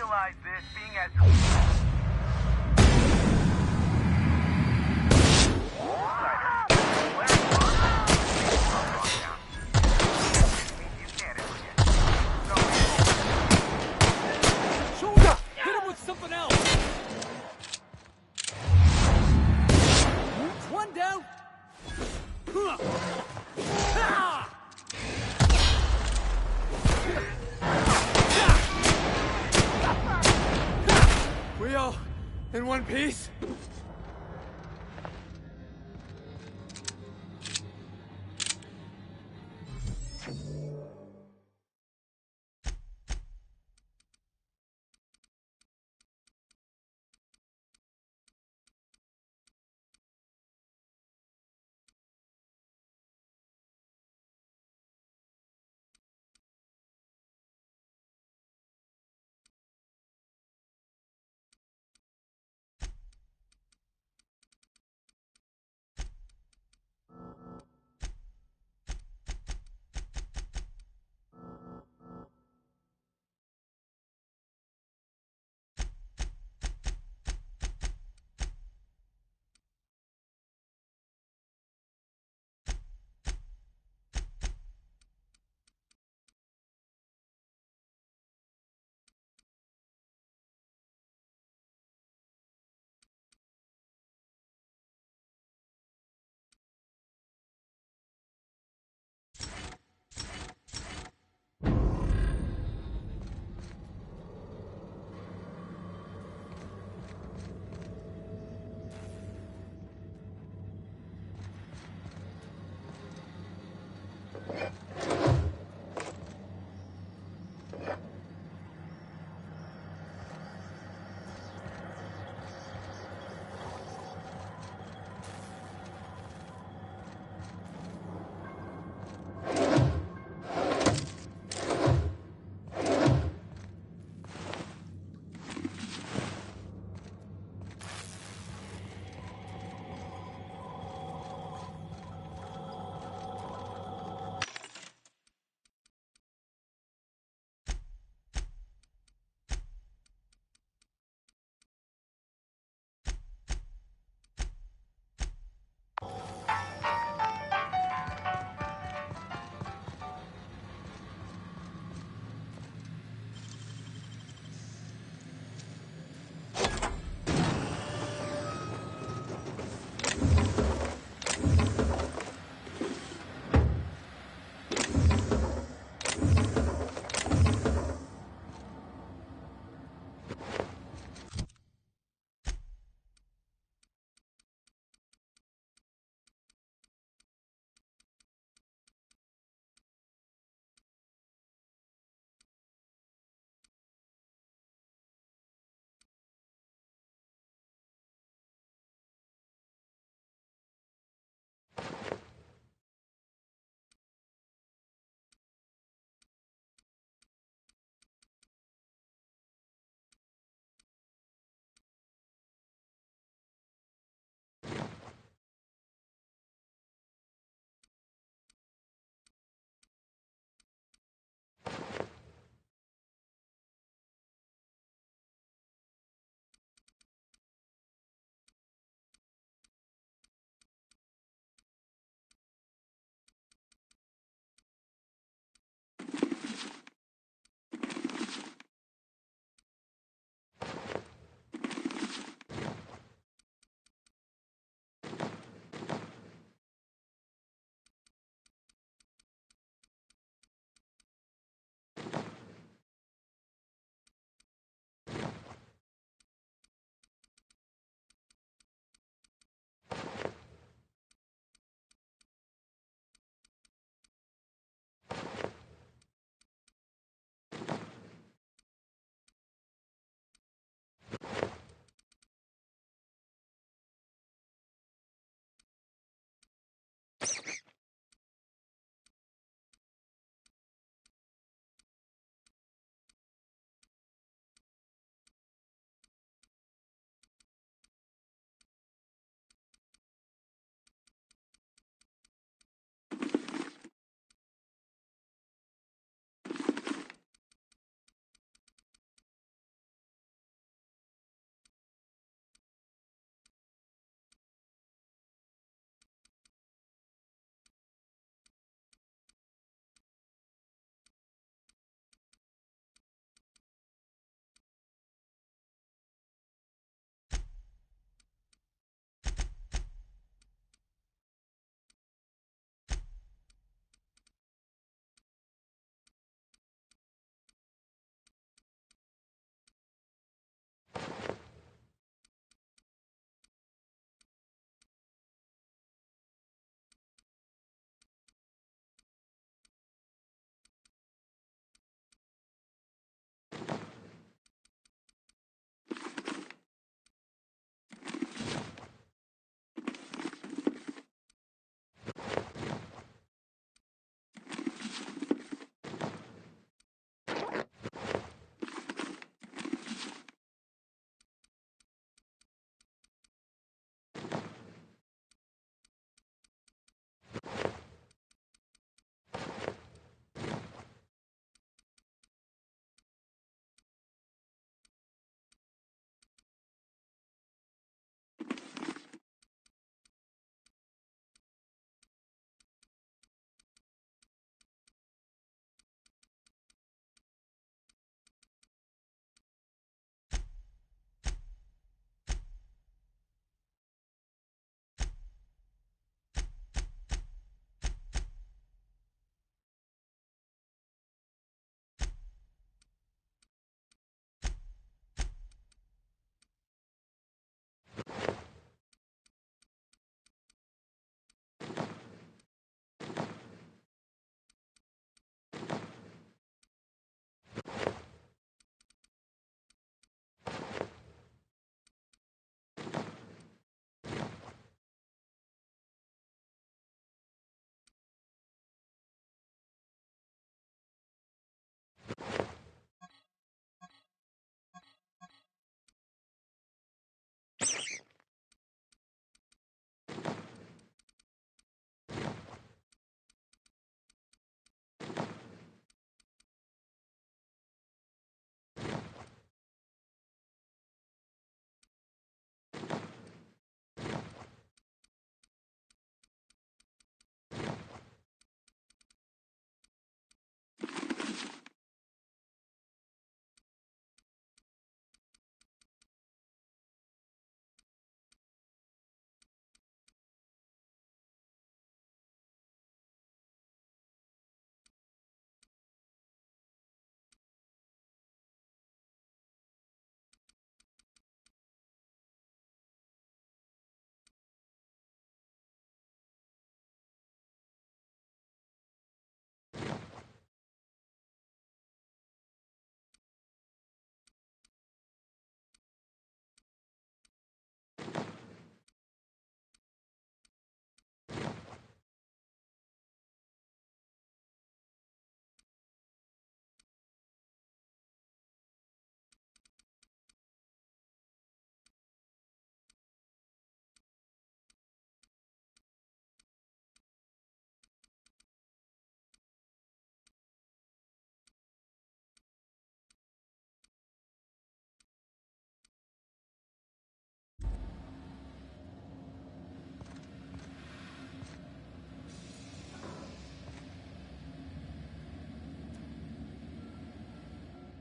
realize this being as... Shoulder! Hit him with something else! One down! We all in one piece?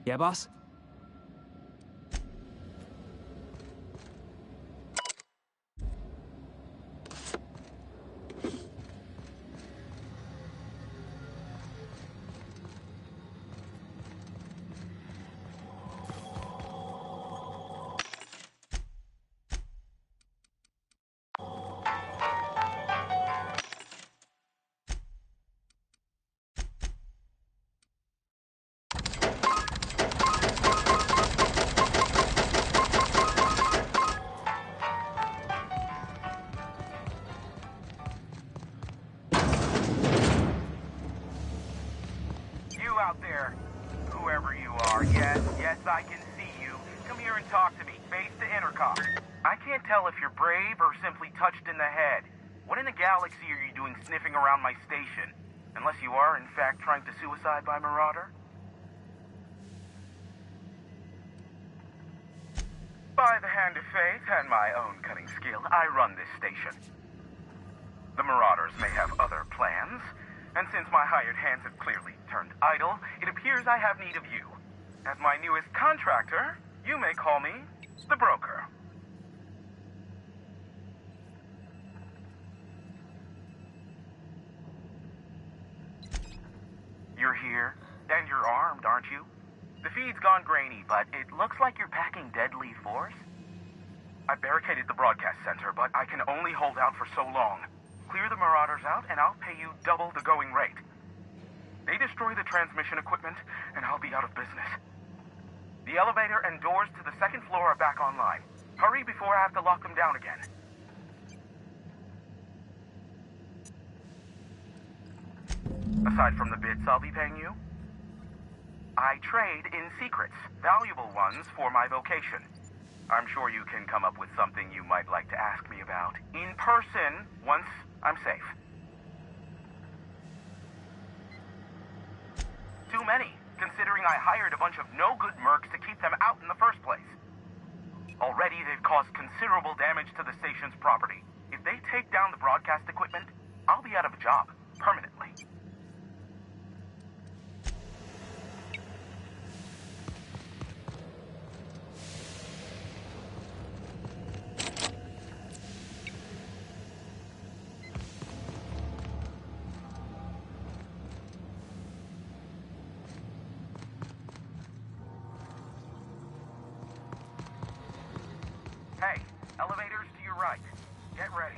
Yeah, boss? You out there, whoever you are, yes, I can see you. Come here and talk to me, face to intercom. I can't tell if you're brave or simply touched in the head. What in the galaxy are you doing sniffing around my station? Unless you are, in fact, trying to suicide by Marauder? By the hand of fate and my own cunning skill, I run this station. The Marauders may have other plans, and since my hired hands have clearly turned idle, it appears I have need of you. As my newest contractor, you may call me the Broker. You're here, and you're armed, aren't you? The feed's gone grainy, but it looks like you're packing deadly force. I barricaded the broadcast center, but I can only hold out for so long. Clear the Marauders out, and I'll pay you double the going rate. They destroy the transmission equipment, and I'll be out of business. The elevator and doors to the second floor are back online. Hurry before I have to lock them down again. Aside from the bits I'll be paying you, I trade in secrets, valuable ones for my vocation. I'm sure you can come up with something you might like to ask me about in person once I'm safe. Too many, considering I hired a bunch of no-good mercs to keep them out in the first place. Already they've caused considerable damage to the station's property. If they take down the broadcast equipment, I'll be out of a job, permanently. Hey, elevators to your right. Get ready.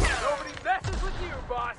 Nobody messes with you, boss!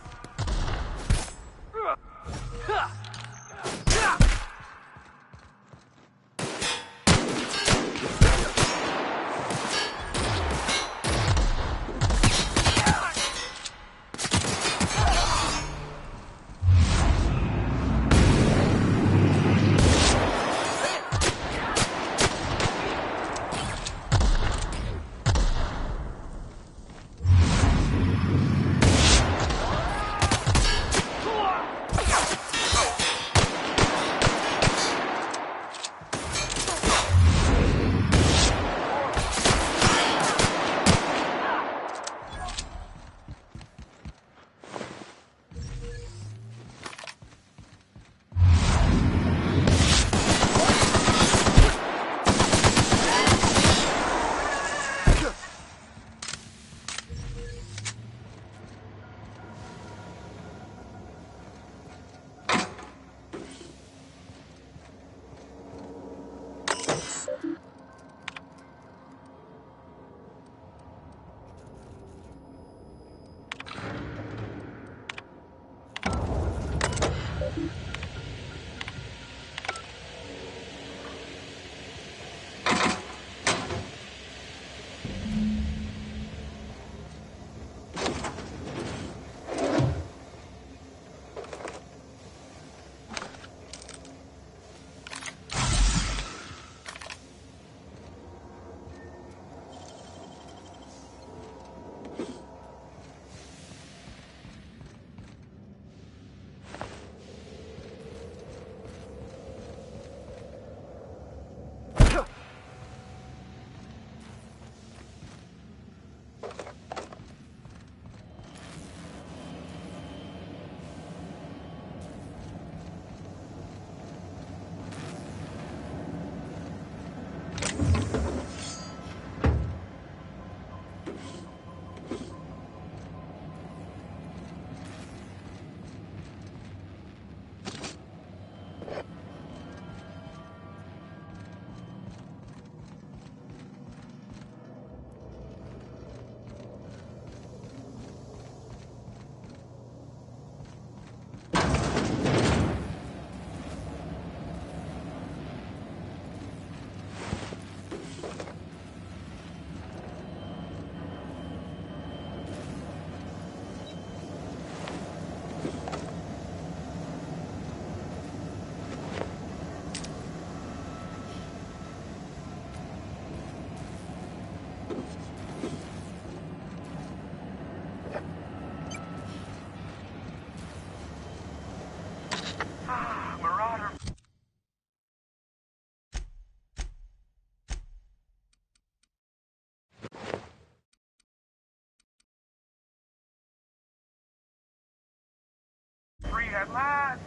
Free at last.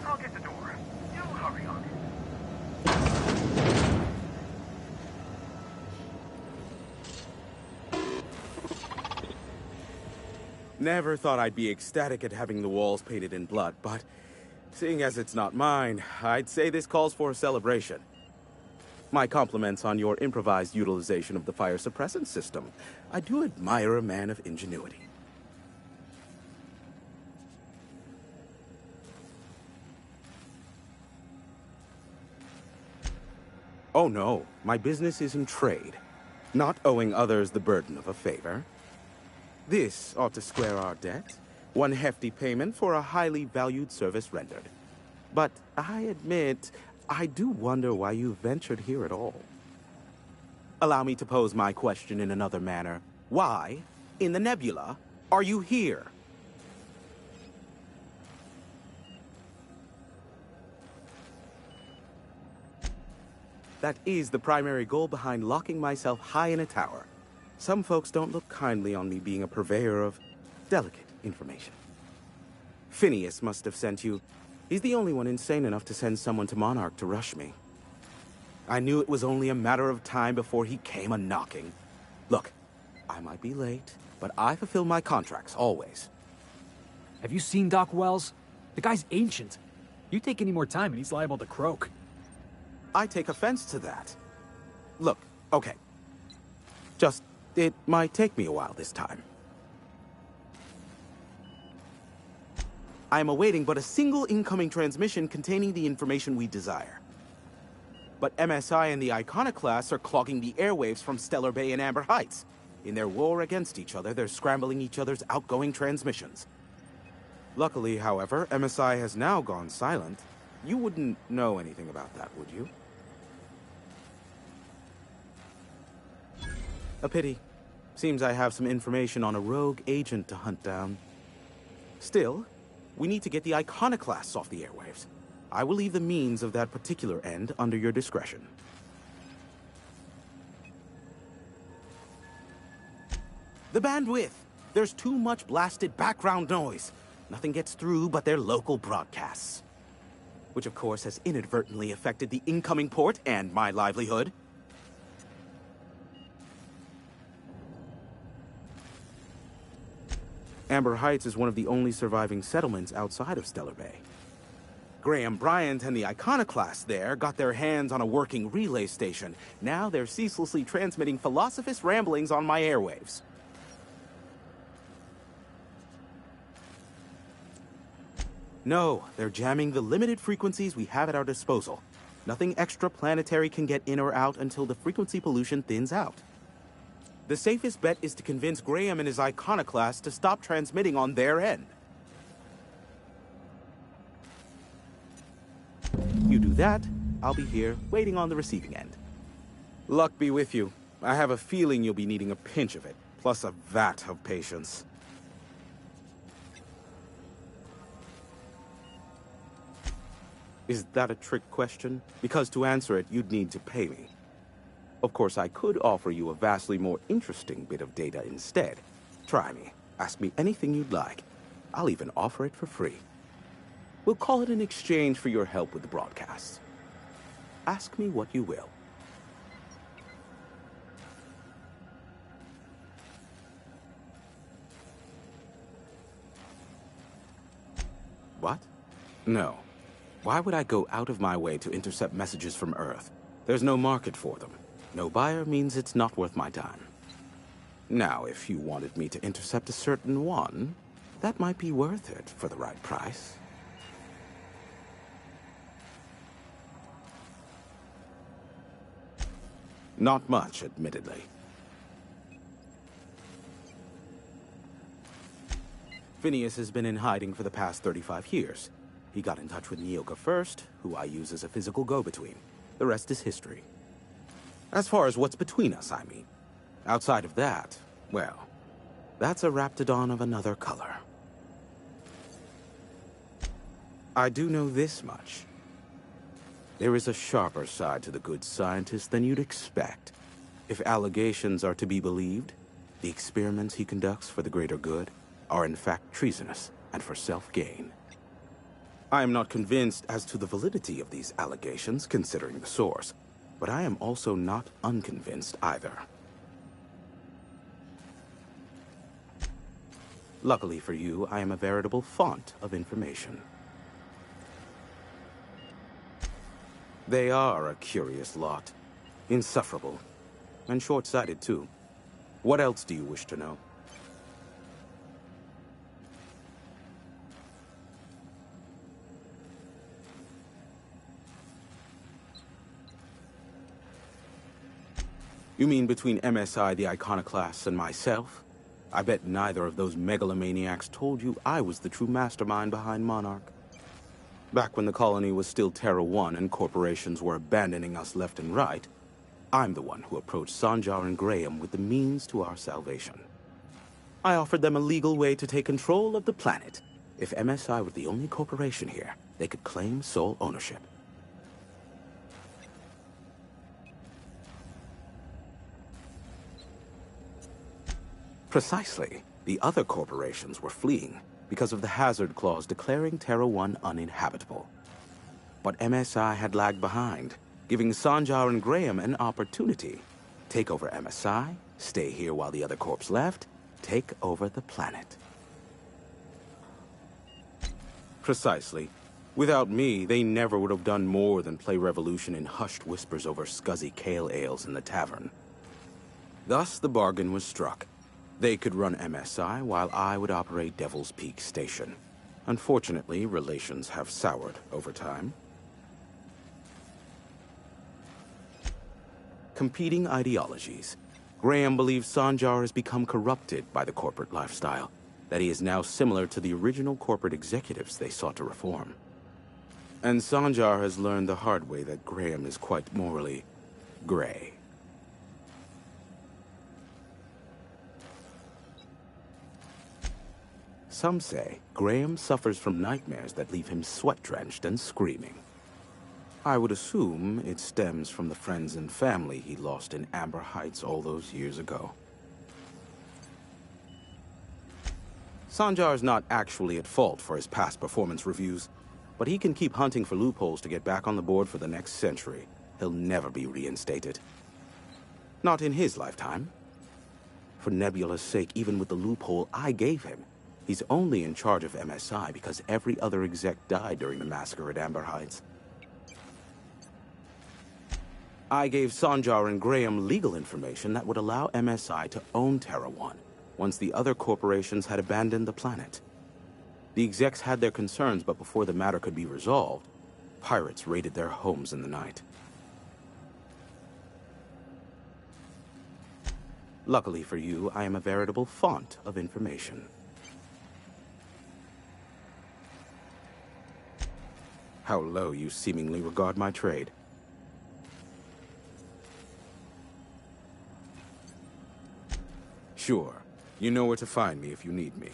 I'll get the door. You hurry on. Never thought I'd be ecstatic at having the walls painted in blood, but seeing as it's not mine, I'd say this calls for a celebration. My compliments on your improvised utilization of the fire suppressant system. I do admire a man of ingenuity. Oh no, my business is in trade, not owing others the burden of a favor. This ought to square our debt. One hefty payment for a highly valued service rendered. But I admit, I do wonder why you ventured here at all. Allow me to pose my question in another manner. Why, in the nebula, are you here? That is the primary goal behind locking myself high in a tower. Some folks don't look kindly on me being a purveyor of delicate information. Phineas must have sent you. He's the only one insane enough to send someone to Monarch to rush me. I knew it was only a matter of time before he came a-knocking. Look, I might be late, but I fulfill my contracts, always. Have you seen Doc Wells? The guy's ancient. You take any more time and he's liable to croak. I take offense to that. Look, okay. Just, it might take me a while this time. I am awaiting but a single incoming transmission containing the information we desire. But MSI and the Iconoclasts are clogging the airwaves from Stellar Bay and Amber Heights. In their war against each other, they're scrambling each other's outgoing transmissions. Luckily, however, MSI has now gone silent. You wouldn't know anything about that, would you? A pity. Seems I have some information on a rogue agent to hunt down. Still, we need to get the Iconoclasts off the airwaves. I will leave the means of that particular end under your discretion. The bandwidth! There's too much blasted background noise. Nothing gets through but their local broadcasts. Which of course has inadvertently affected the incoming port and my livelihood. Amber Heights is one of the only surviving settlements outside of Stellar Bay. Graham Bryant and the Iconoclasts there got their hands on a working relay station. Now they're ceaselessly transmitting philosophist ramblings on my airwaves. No, they're jamming the limited frequencies we have at our disposal. Nothing extraplanetary can get in or out until the frequency pollution thins out. The safest bet is to convince Graham and his Iconoclasts to stop transmitting on their end. You do that, I'll be here, waiting on the receiving end. Luck be with you. I have a feeling you'll be needing a pinch of it, plus a vat of patience. Is that a trick question? Because to answer it, you'd need to pay me. Of course, I could offer you a vastly more interesting bit of data instead. Try me. Ask me anything you'd like. I'll even offer it for free. We'll call it an exchange for your help with the broadcasts. Ask me what you will. What? No. Why would I go out of my way to intercept messages from Earth? There's no market for them. No buyer means it's not worth my time. Now, if you wanted me to intercept a certain one, that might be worth it for the right price. Not much, admittedly. Phineas has been in hiding for the past 35 years. He got in touch with Nyoka first, who I use as a physical go-between. The rest is history. As far as what's between us, I mean. Outside of that, well, that's a Raptidon of another color. I do know this much. There is a sharper side to the good scientist than you'd expect. If allegations are to be believed, the experiments he conducts for the greater good are in fact treasonous and for self-gain. I am not convinced as to the validity of these allegations, considering the source, but I am also not unconvinced either. Luckily for you, I am a veritable font of information. They are a curious lot. Insufferable. And short-sighted, too. What else do you wish to know? You mean between MSI, the Iconoclasts, and myself? I bet neither of those megalomaniacs told you I was the true mastermind behind Monarch. Back when the colony was still Terra 1 and corporations were abandoning us left and right, I'm the one who approached Sanjar and Graham with the means to our salvation. I offered them a legal way to take control of the planet. If MSI were the only corporation here, they could claim sole ownership. Precisely. The other corporations were fleeing because of the hazard clause declaring Terra 1 uninhabitable. But MSI had lagged behind, giving Sanjar and Graham an opportunity. Take over MSI, stay here while the other corps left, take over the planet. Precisely. Without me, they never would have done more than play Revolution in hushed whispers over scuzzy kale ales in the tavern. Thus, the bargain was struck. They could run MSI while I would operate Devil's Peak Station. Unfortunately, relations have soured over time. Competing ideologies. Graham believes Sanjar has become corrupted by the corporate lifestyle, that he is now similar to the original corporate executives they sought to reform. And Sanjar has learned the hard way that Graham is quite morally gray. Some say Graham suffers from nightmares that leave him sweat-drenched and screaming. I would assume it stems from the friends and family he lost in Amber Heights all those years ago. Sanjar's not actually at fault for his past performance reviews, but he can keep hunting for loopholes to get back on the board for the next century. He'll never be reinstated. Not in his lifetime. For Nebula's sake, even with the loophole I gave him, he's only in charge of MSI because every other exec died during the massacre at Amber Heights. I gave Sanjar and Graham legal information that would allow MSI to own Terra One, once the other corporations had abandoned the planet. The execs had their concerns, but before the matter could be resolved, pirates raided their homes in the night. Luckily for you, I am a veritable font of information. How low you seemingly regard my trade. Sure. You know where to find me if you need me.